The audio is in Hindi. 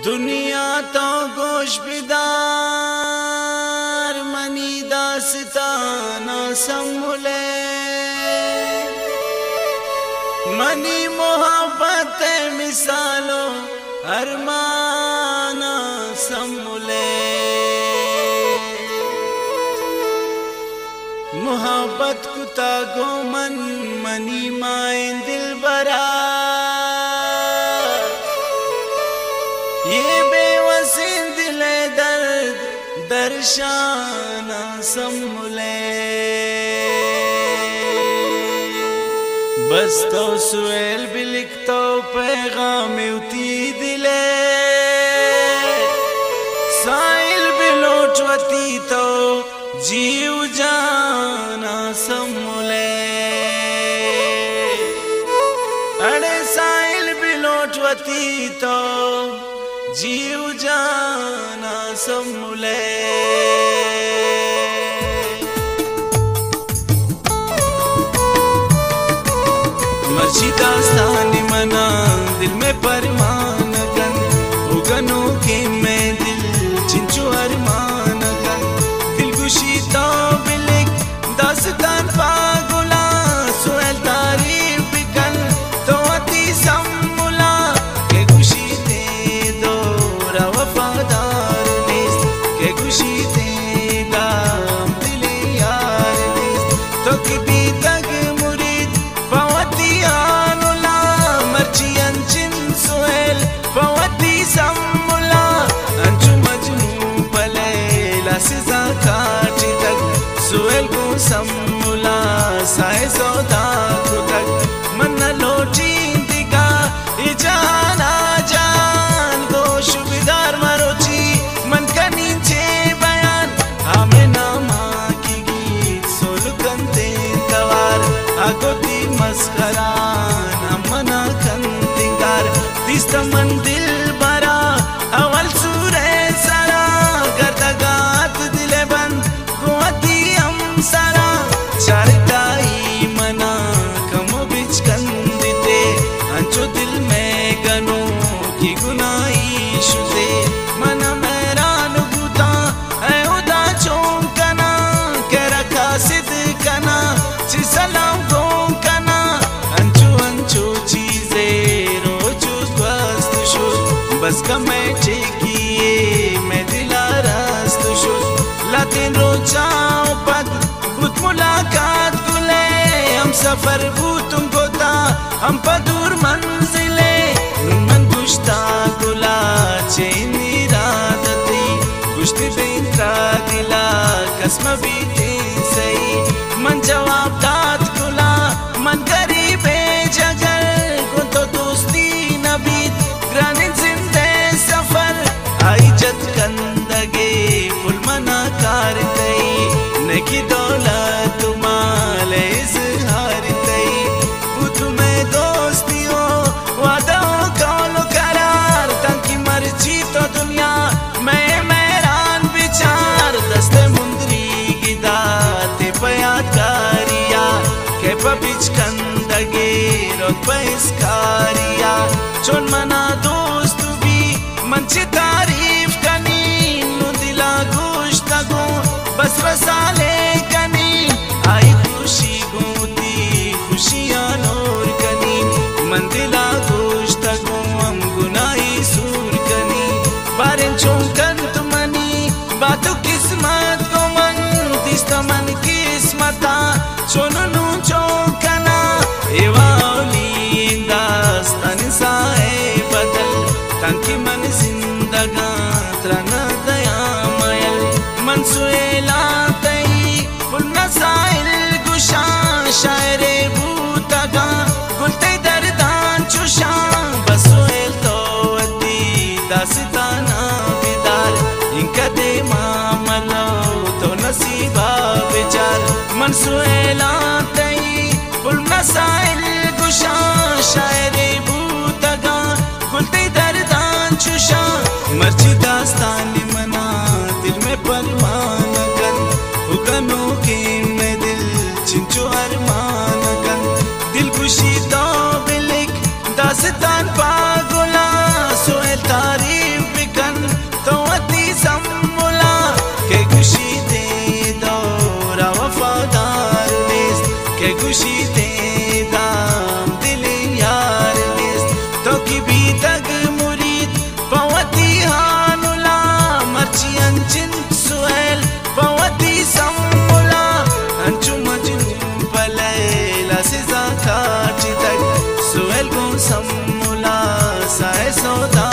दुनिया तो गोश बिदार मनी दास्ताना सम्मुले मनी मोहब्बत मिसालो अरमाना सम्मुले मोहब्बत कुता गो मन मनी माइन दिल बरा ये बेवसीन दिले दर्द दर्शाना सम्मुले बस तो सुएल भी लिखतो पैगाम उती दिले साइल भी लोटवती तो जीव जाना सम्मुले अड़े साइल भी लोटवती तो जीव जाना सम्मुले मर्जी दास्तानी मना दिल में परमान गन उगनों के मैं दिल चिंचू अरमान गन दिल खुशी तो बिलिक दास्तान पागुला सुएल तारीफ बिकन तो अति सम्मुला के खुशी दे दो वफादार निस के खुशी दे दाम दिले यार निस तो किबी तक मुरीद पवती आनुला मर्ची अंचिन सुएल पवती सम्मुला अंचु मजनू पलेला सिजा काटी तक सुएल को सम्मुला साए सौदा को तक मन लोटी दिगा इजाना जान गोश बिदार मरोची मन का नीचे बयान हमें नामा की गीत सोल कंते तवार आगोती मस्करान अमना कंतिंगार दिस्ता मन दिल बरा अवल सूरे सारा गर्दगात दिले बंद गुआती हम सारा चारताई मना कमो बिच कंदिते अंचो दिल में गनो की गुनाई शुदे मना मैरान गुता है उदा चौंकना के रखा सिद्ध कना ची सलाम को कना अंचो अंचो चीज़े रोचुस बस्त शुस बस कमें चेकिए मैं दिला रास्त शुस लातिन रोचाओ पद बुत मुलाकात गुले हम सफर बुतुम गोता हम पदूर मंजिले मन गुश्ता गुला चेनी रादती गुश्ती बेंत्रा दिला कसम बीते सही मन जवाब दात गुला मन गरीबे जगर गुंतो दोस्ती नबीत ग्रानिन जिंदे सफर आई जत कंदगे फुल मना कार गई नकी दौलत माले इजहार गई बुत में दोस्ती हो वादा हो कौलो करार तंकी मर्जी तो दुनिया मैं मैरान बिचार दस्ते मुंदरी गिदा ते पयाकारिया के पबिच कंदगे रोत पैसकारिया चोन मना दोस्त भी मंची तारीफ कनी नु दिला गुश्तगो बस रसाले कनी आई खुशी गोती खुशियां नूर कनी मन दिला गुश्तगो हम गुनाही सूर कनी बारें चौंकन तुमनी बातों किस्मत को मन दिस्ता मन किस्मता चोनू चौंकना एवाली दास्तान साए बदल ताकि मन जिंदगा त्रना दया मयल मन सुएला तई पुन्ना साइल गुशा शायरे बूतगा गुलते दर्दान चुशा बसुएल तो अती दास्ताना बिदार इनका दे मामलो तो नसीबा बेचार मन सुएला तई पुन्ना साइल गुशा शायरे बूतगा गुलते दर्दान चुशा मर्जी दास्तानी मना दिल में परमान गन उगनों के मैं दिल चिंचो अरमान गन दिल खुशी तो बिलिक दास्तान पागुला सोए तारीफ मौसम मुला साए सौदा